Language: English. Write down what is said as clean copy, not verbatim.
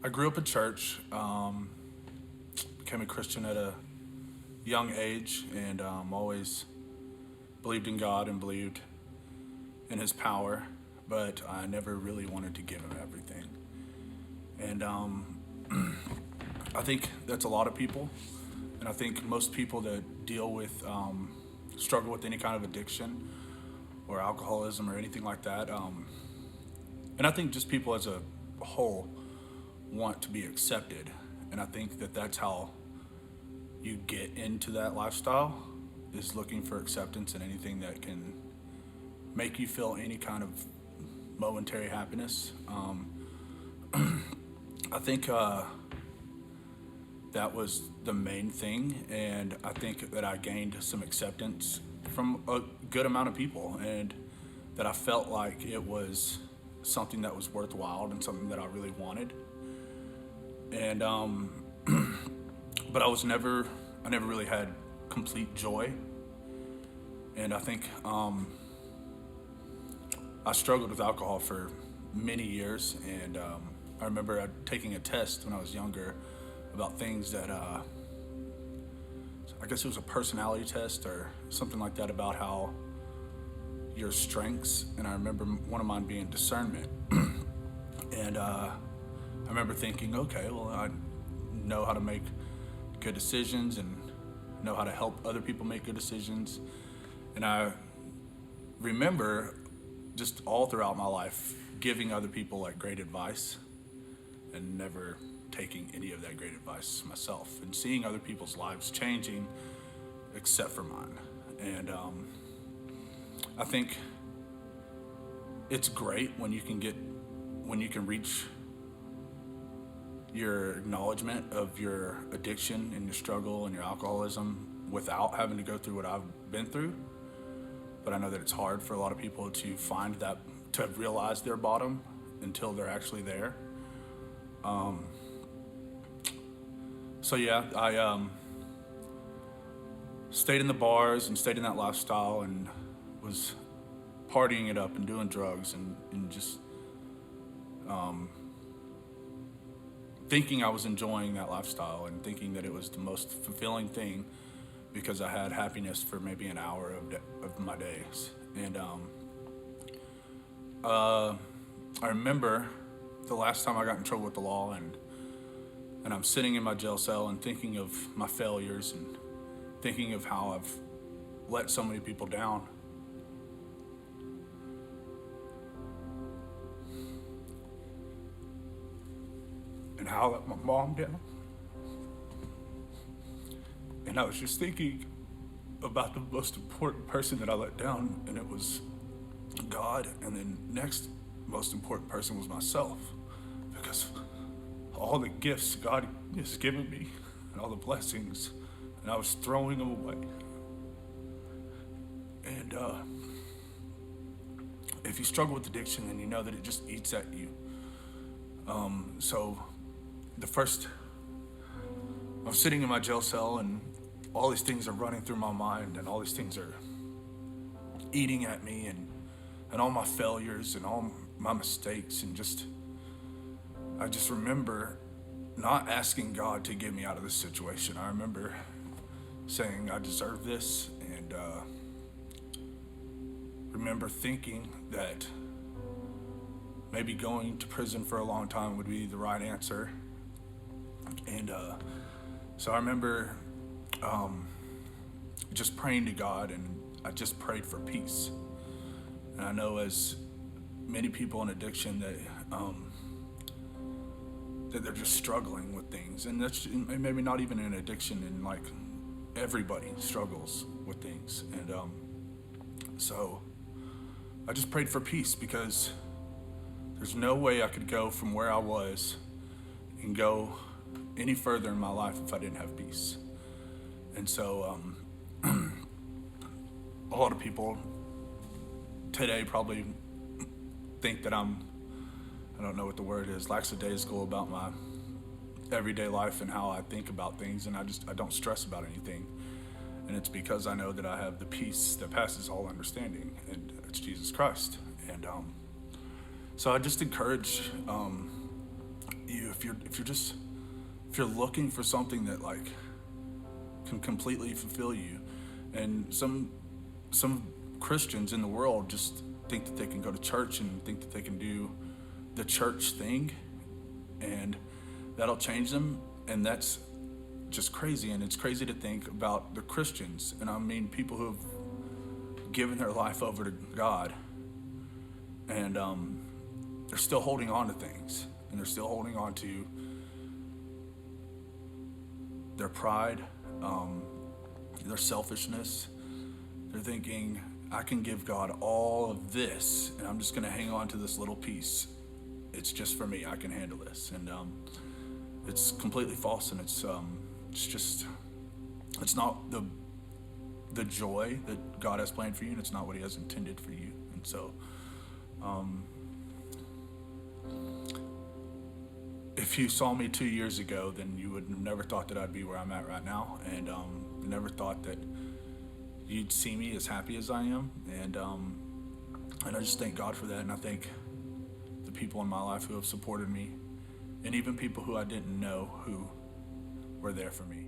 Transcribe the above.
I grew up in church, became a Christian at a young age, and always believed in God and believed in His power, but I never really wanted to give Him everything. And I think that's a lot of people, and I think most people that deal with struggle with any kind of addiction or alcoholism or anything like that. And I think just people as a whole want to be accepted. And I think that that's how you get into that lifestyle, is looking for acceptance in anything that can make you feel any kind of momentary happiness. I think that was the main thing, and I think that I gained some acceptance from a good amount of people, and that I felt like it was something that was worthwhile and something that I really wanted. And but I never really had complete joy, and I think I struggled with alcohol for many years, and I remember taking a test when I was younger about things that I guess it was a personality test or something like that, about how your strengths, and I remember one of mine being discernment. And I remember thinking, okay, well, I know how to make good decisions and know how to help other people make good decisions. And I remember just all throughout my life giving other people like great advice and never taking any of that great advice myself, and seeing other people's lives changing except for mine. And I think it's great when you can reach your acknowledgement of your addiction and your struggle and your alcoholism without having to go through what I've been through. But I know that it's hard for a lot of people to find that, to realize their bottom until they're actually there. So yeah, I stayed in the bars and stayed in that lifestyle and was partying it up and doing drugs and just thinking I was enjoying that lifestyle and thinking that it was the most fulfilling thing because I had happiness for maybe an hour of my days. And I remember the last time I got in trouble with the law, and I'm sitting in my jail cell and thinking of my failures and thinking of how I've let so many people down. And how I let my mom down. And I was just thinking about the most important person that I let down, and it was God. And then next most important person was myself, because all the gifts God has given me and all the blessings, and I was throwing them away. And if you struggle with addiction, then you know that it just eats at you. So I'm sitting in my jail cell, and all these things are running through my mind, and all these things are eating at me, and all my failures and all my mistakes, and I just remember not asking God to get me out of this situation. I remember saying I deserve this, and remember thinking that maybe going to prison for a long time would be the right answer. And so I remember just praying to God, and I just prayed for peace. And I know, as many people in addiction, that they're just struggling with things, and that's maybe not even an addiction, and like everybody struggles with things. And so I just prayed for peace, because there's no way I could go from where I was and go any further in my life if I didn't have peace. And so a lot of people today probably think that I don't know what the word is, lackadaisical about my everyday life and how I think about things, and I don't stress about anything. And it's because I know that I have the peace that passes all understanding, and it's Jesus Christ. And so I just encourage you, if you're looking for something that like can completely fulfill you. And some Christians in the world just think that they can go to church and think that they can do the church thing and that'll change them, and that's just crazy. And it's crazy to think about the Christians, and I mean people who have given their life over to God, and they're still holding on to things, and they're still holding on to their pride, their selfishness. They're thinking, I can give God all of this, and I'm just going to hang on to this little piece. It's just for me. I can handle this, and it's completely false, and it's not the joy that God has planned for you, and it's not what He has intended for you. And so, if you saw me 2 years ago, then you would have never thought that I'd be where I'm at right now, and never thought that you'd see me as happy as I am, and I just thank God for that, and I thank the people in my life who have supported me, and even people who I didn't know who were there for me.